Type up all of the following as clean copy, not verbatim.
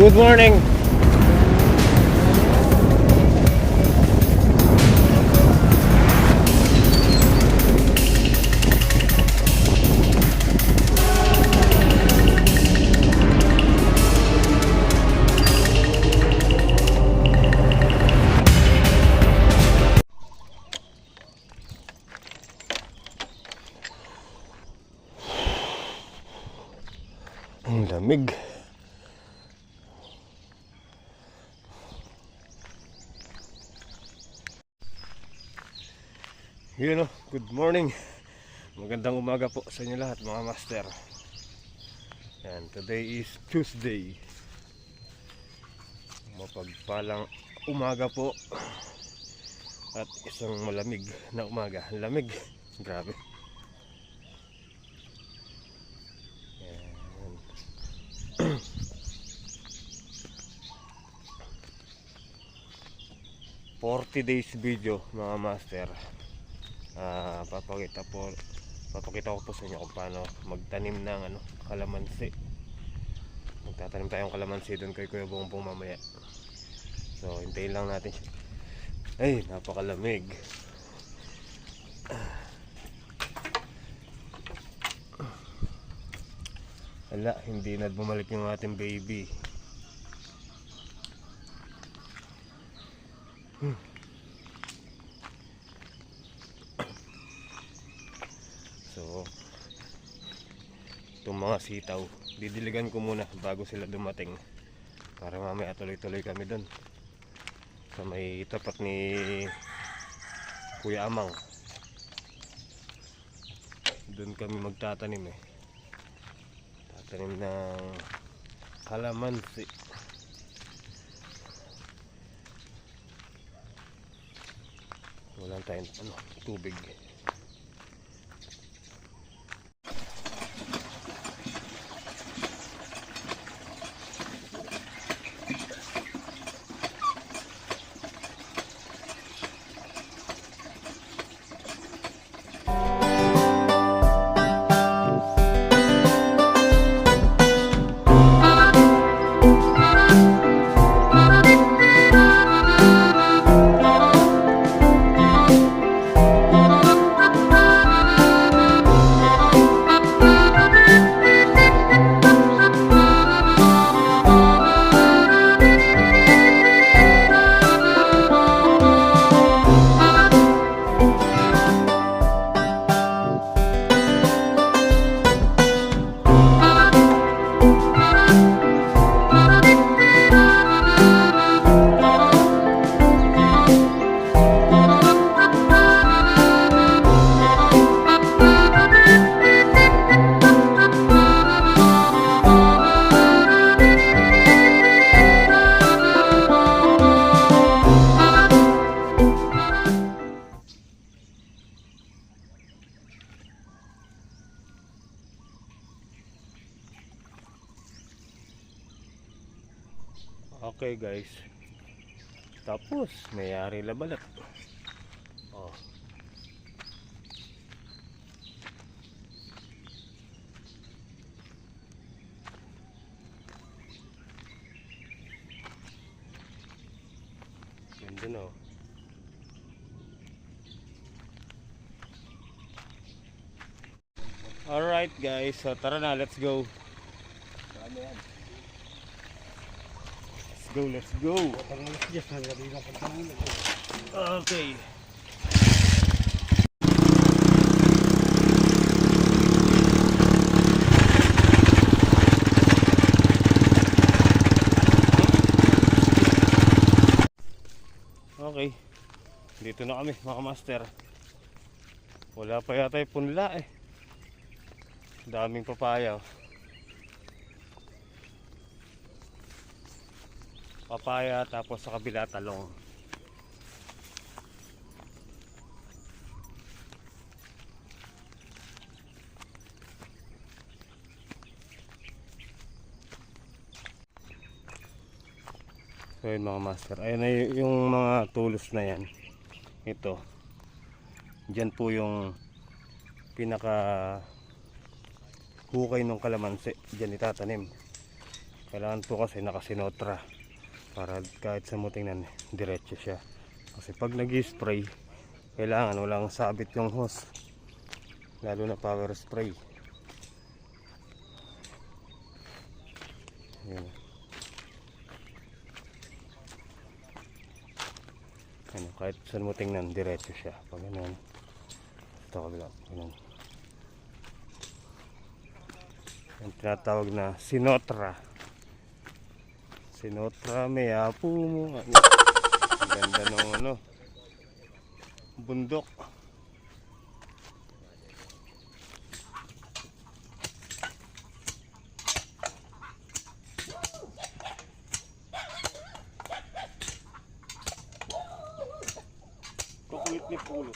Good morning. Ang lamig. Yun o, good morning. Magandang umaga po sa inyo lahat mga master. Yan, today is Tuesday. Mapagpalang umaga po. At isang malamig na umaga. Lamig, grabe. Yan. 40 days video mga master. Papakita ko po sa inyo kung paano magtanim ng kalamansi. Magtatanim tayong kalamansi doon kay Kuya Bongbong mamaya. So hintayin lang natin. Ay, napakalamig. Wala, hindi na bumalik yung ating baby. So itong mga sitaw didiligan ko muna bago sila dumating para mamaya tuloy-tuloy kami doon sa may tapat ni Kuya Amang. Doon kami magtatanim tatanim ng kalamansi. Wala tayong tubig. Okay guys, tapos mayari labalat. Oh. Ganda na. Alright guys, so tara na, let's go. Let's go. Okay. Okay. Dito na kami mga master. Wala pa yata yung punla Daming papaya. Papaya tapos sa kabila talong. So yun mga master, ayun na yung mga tulos na yan. Ito dyan po yung pinaka hukay ng kalamansi, dyan itatanim. Kailangan to kasi nakasinotra para kahit sa mo tingnan diretso siya. Kasi pag nag-spray, kailangan walang sabit yung hose, lalo na power spray. Yan. Ano, kahit saan mo tingnan diretso siya. Pag ganun, ito kabila, ganun. Yung tinatawag na sinotra. Sinotra may apo mo. Ang ganda ng ano, bundok. Kukulit ni Pulo.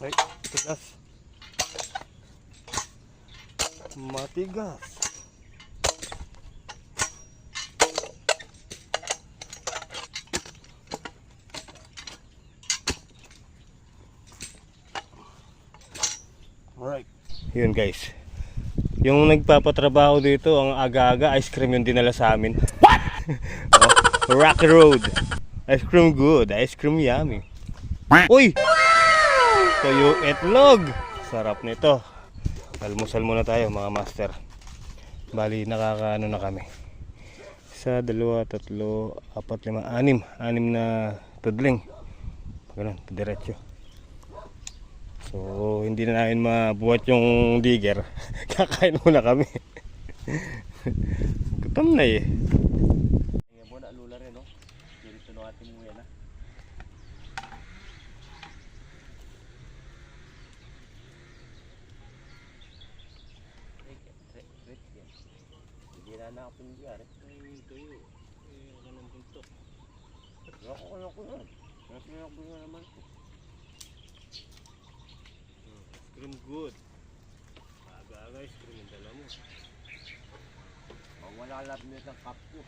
Ay, matigas. Matigas. Alright. Yun guys. Yung nagpapatrabaho dito, ang aga-aga, ice cream yung dinala sa amin. What? Rocky Road. Ice cream good, ice cream yummy. Uy! Tuyo itlog. Sarap nito. Almusal muna tayo mga master. Bali nakakaano na kami. 1, 2, 3, 4, 5, 6 na tudling. Ganun, diretso. So hindi na namin mabuhat yung digger. Kakain muna kami. Gutom na eh. Ngayon mo na lula rin, no? Dito na ating mo yan, ha? Hindi na nakapin diyan, eh. Ay, tuyo. Wala nang punto. Ako na. Mas may ako na naman. Ice cream good. Aga-aga ice cream yung dala mo. Pag wala lang nito ang cup ko.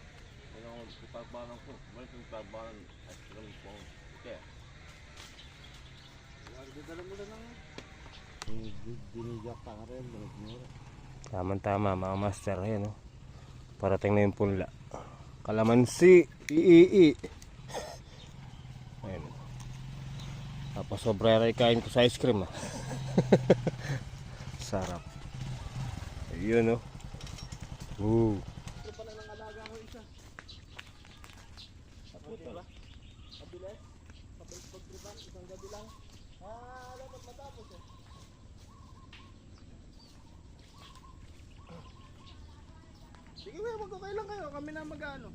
Kaya ako ipagbanang ko. Malit yung ipagbanang at lang po. Okay. Dala mo lang ang dinigyak pa rin. Tama-tama mga master. Ayan, no? Parating na yung punla. Kalamansi. Iii. Ayan. Tapos sobra rin kain ko sa ice cream. Ah. Sarap. Ayun, no? Woo. Ito pala ng alaga ko isa. Tapos ba? Mabilis? Pag-tripan, isang gabi lang. Dapat matapos eh. Sige, wag okay lang kayo. Kami na mag-ano.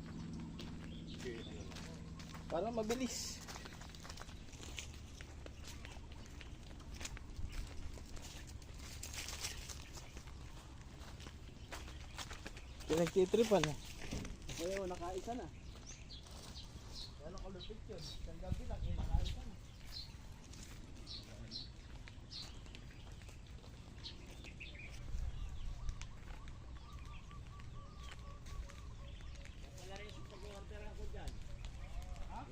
Para mabilis. Pinagtitripan eh. Kaya nakaisa na. Kaya nakalupit. Wala rin yung pag-order ako dyan. Ha?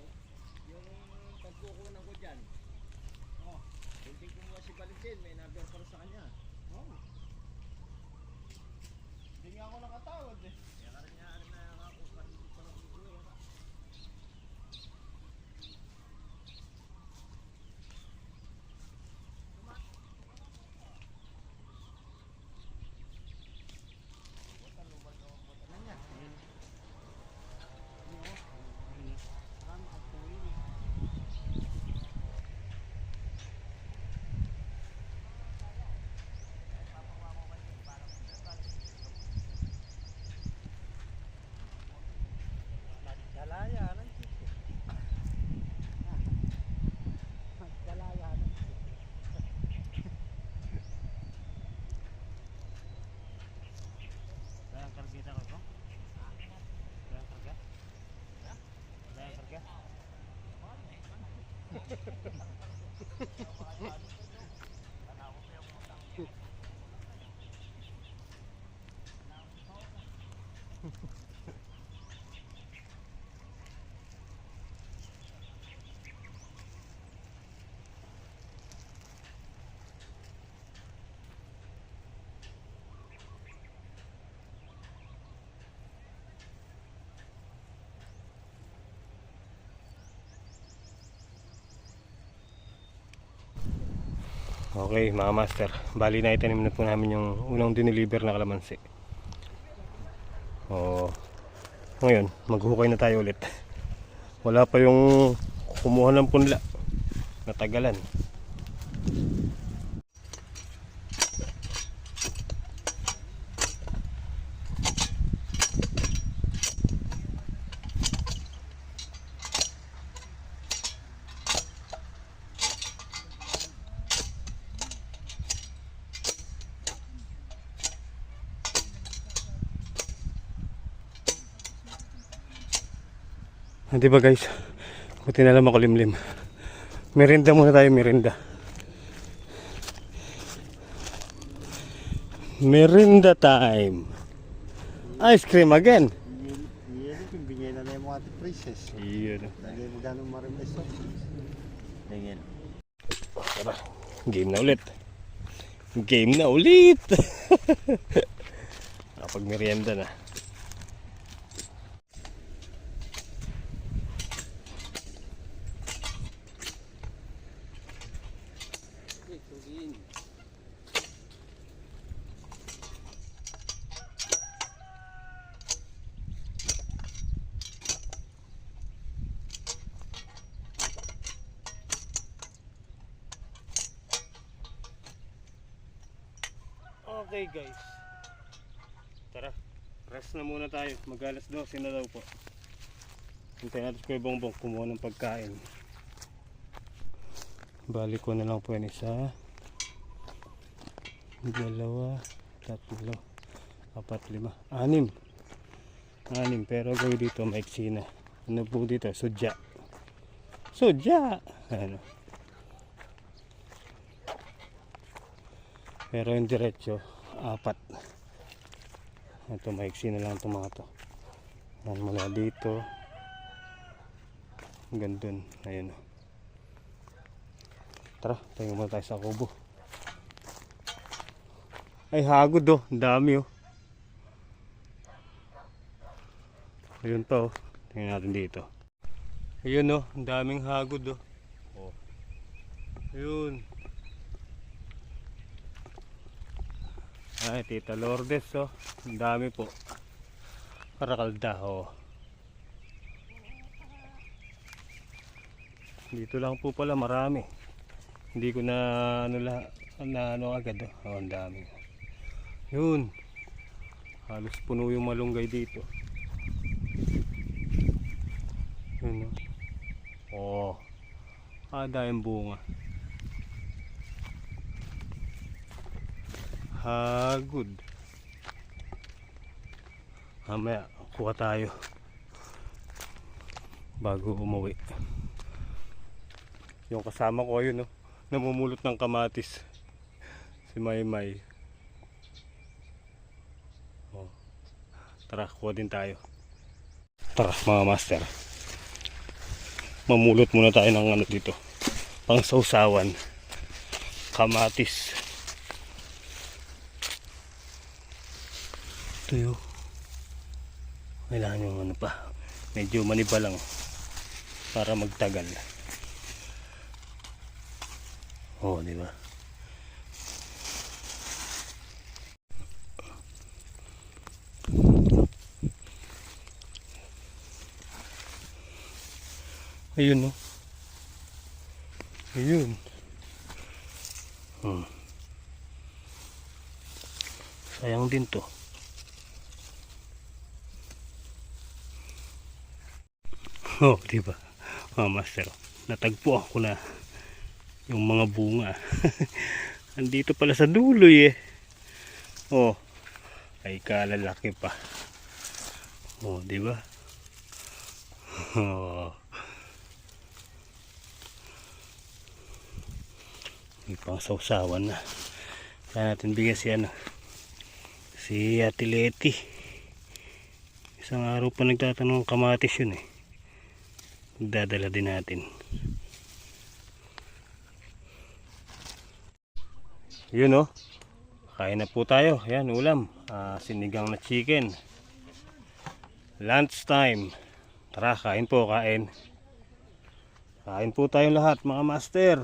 Yung pagkukunan ko dyan. Oh. Hindi kumuha si Valentin, may number para sa kanya. Oh. Hindi nga ako nakatawad eh. Kaya ka rin niya na ako pa rin kukuha. Dalayanan sih. Dalayanan. Bayang kerja ko. Bayang kerja. Bayang kerja. Okay mga master, bali na itanim na po namin yung unang dineliver na kalamansi. Ngayon maghukay na tayo ulit. Wala pa yung kumuha ng punla, natagalan. Di ba guys, buti na lang makulimlim. Merinda muna tayo, merinda. Merinda time. Ice cream again. Iyan, bigay na yung mga prices. Iyan. Lagay mo ganun marimes to. Tingin. Tara, game na ulit. Game na ulit. Kapag merienda na. Okay guys, tara, rest na muna tayo. Mag-alas 12 na daw po. Hintayin natin ko yung bongbong kumuha ng pagkain. Balik ko na lang po yan, 1, 2, 3, 4, 5, 6, pero gawin dito maiksi na. Ano po dito? Sudya. Ano. Pero yung diretso 4. Ito maiksi na lang itong mga to. Yan, mula dito hanggang dun. Ayun. Tara, tayo muna tayo sa kubo. Ay, hagod oh. Ang dami oh. Ayun pa oh. Tingnan natin dito. Ayun oh. Ang daming hagod oh. Ayun. Ay, Tita Lourdes oh. Ang dami po. Karakalda oh. Dito lang po pala marami. Hindi ko na ano agad oh. Oh, ang dami. Yun. Halos puno yung malunggay dito. Yun oh. Oh. Dahil bunga. Hagod. Mamaya kuha tayo. bago umuwi. Yung kasama ko yun, no? Namumulot ng kamatis, si Maymay. Oh. Tara, kuha din tayo. Tara mga master, mamulot muna tayo ng ano dito, pang sausawan, kamatis. Ito yun, kailangan yung ano pa, medyo maniba lang para magtagal. Oh, di ba? Ayun, no? Ayun. Sayang din to. Oh, di ba? Master, natagpo ako na yung mga bunga. Andito pala sa dulo eh. Oh, ay kalalaki pa. Oh, di ba? Oh. May pang sausawan na. Kaya natin bigyan si Ate Leti. Isang araw pa nagtatanong kamatis yun eh. Magdadala din natin. Yun, oh. Kain na po tayo. Ayan, ulam. Sinigang na chicken. Lunch time. Tara, kain po, kain. Kain po tayong lahat, mga master.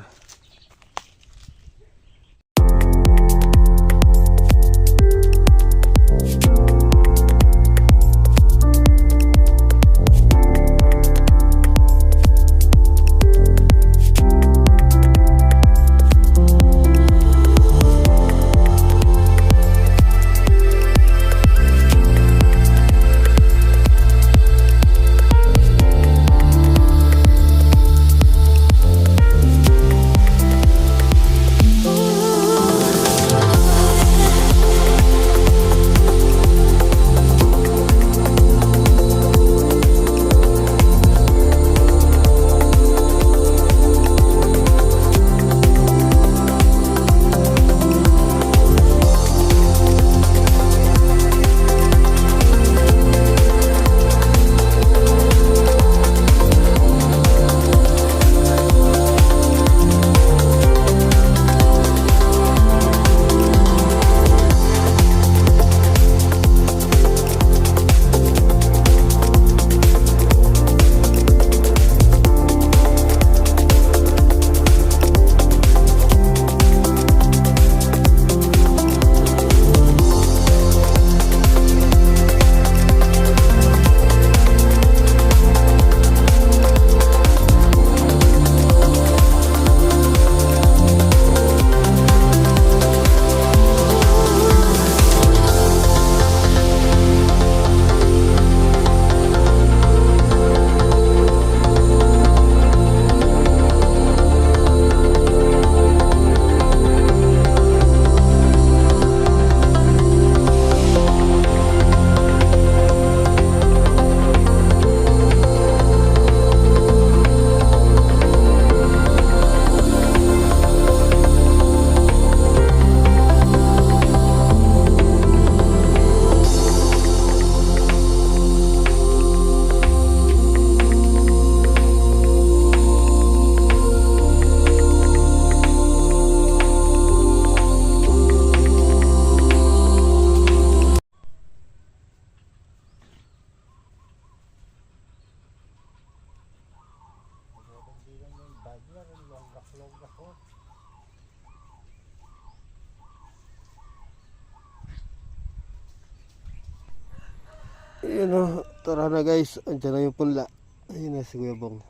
Ayun o, tara na guys, andyan na yung punla. Ayun na si Kuya Bong.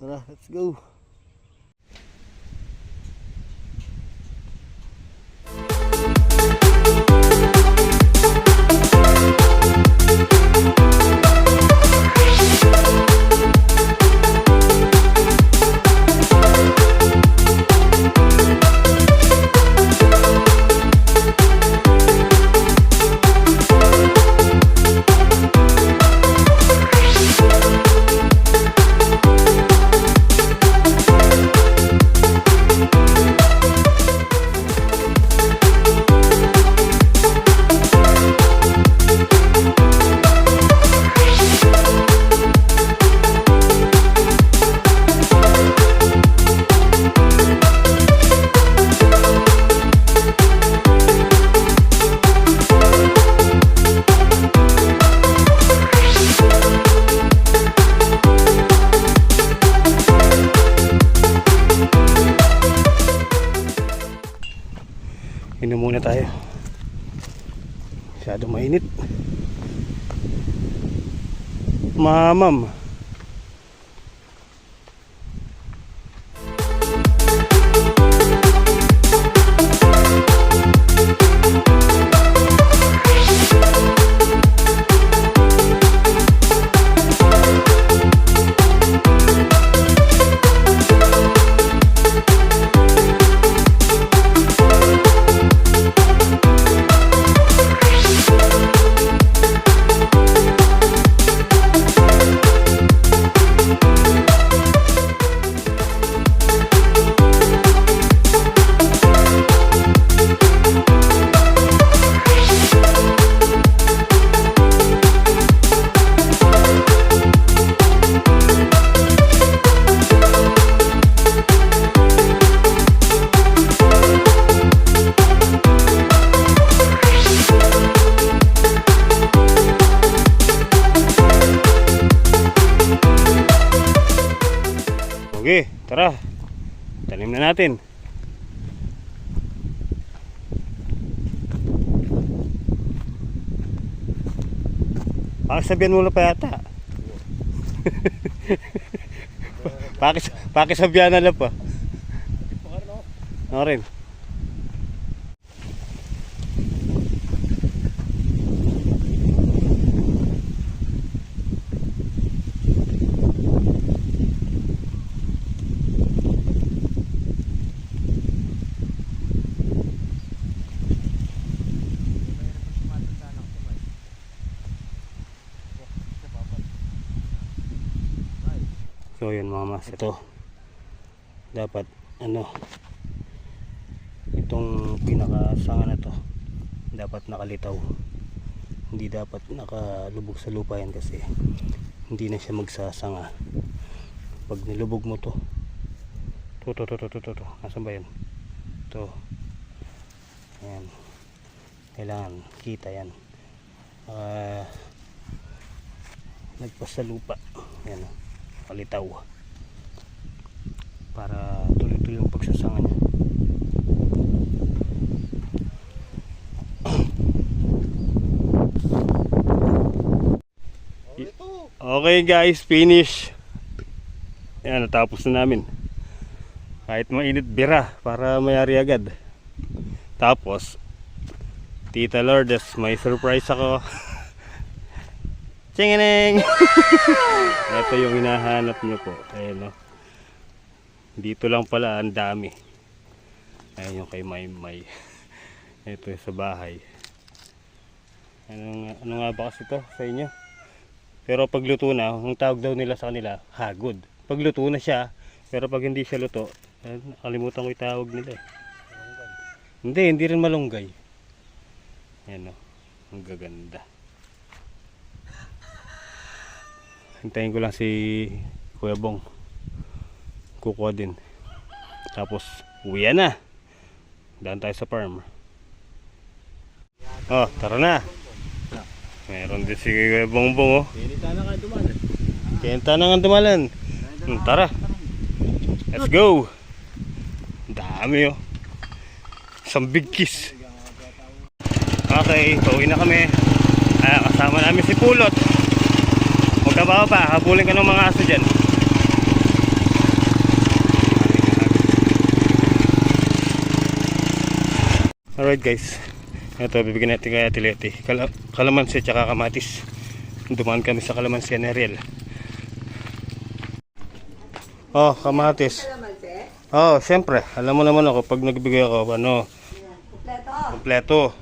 Tara, let's go. muna tayo. Masyado mainit. Mamam. Okay, tara. Tanim na natin. Pakisabihan mo na pa yata. Pakisabihan na lang pa. Ako rin. So yun mga mas, ito dapat ano, itong pinakasanga na to dapat nakalitaw, hindi dapat nakalubog sa lupa yan kasi hindi na siya magsasanga pag nilubog mo to. Nasaan ba yan? To yan, kailangan kita yan, nagpas sa lupa yan, kalitaw para tuloy-tuloy yung pagsasanga niya. Okay guys, finish. Yan, natapos na namin. Kahit mainit, bira para mayari agad. Tapos Tita Lourdes, may surprise ako. Chingining! Ito yung hinahanap nyo po. Ayan, no? Dito lang pala ang dami. Ayan yung kay Maymay. Ito sa bahay. Ano nga ba kasi ito sa inyo? Pero pag luto na, ang tawag daw nila sa kanila, hagod. Pag luto na siya, pero pag hindi siya luto, nakalimutan ko yung tawag nila eh. Hindi rin malunggay. Ayan, no? Ang gaganda. Hintayin ko lang si Kuya Bong, kukuha din, tapos uwi na, daan tayo sa farm. Oh, tara na. Meron din si Kuya Bongbong, oh. Pinita na nga dumalan. Kenta na nga dumalan. Tara, let's go. Dami, oh. Isang big kiss. Okay, pauwi na kami. Kasama namin si Pulot. Huwag ka ba pa, habulin ka ng mga aso dyan. Alright guys, ito bibigyan natin kay Ate Leti kalamansi at kamatis. Dumaan kami sa kalamansi ni Ariel. Oh, kamatis. Oh, syempre, alam mo naman ako pag nagbigay ako ano, kompleto.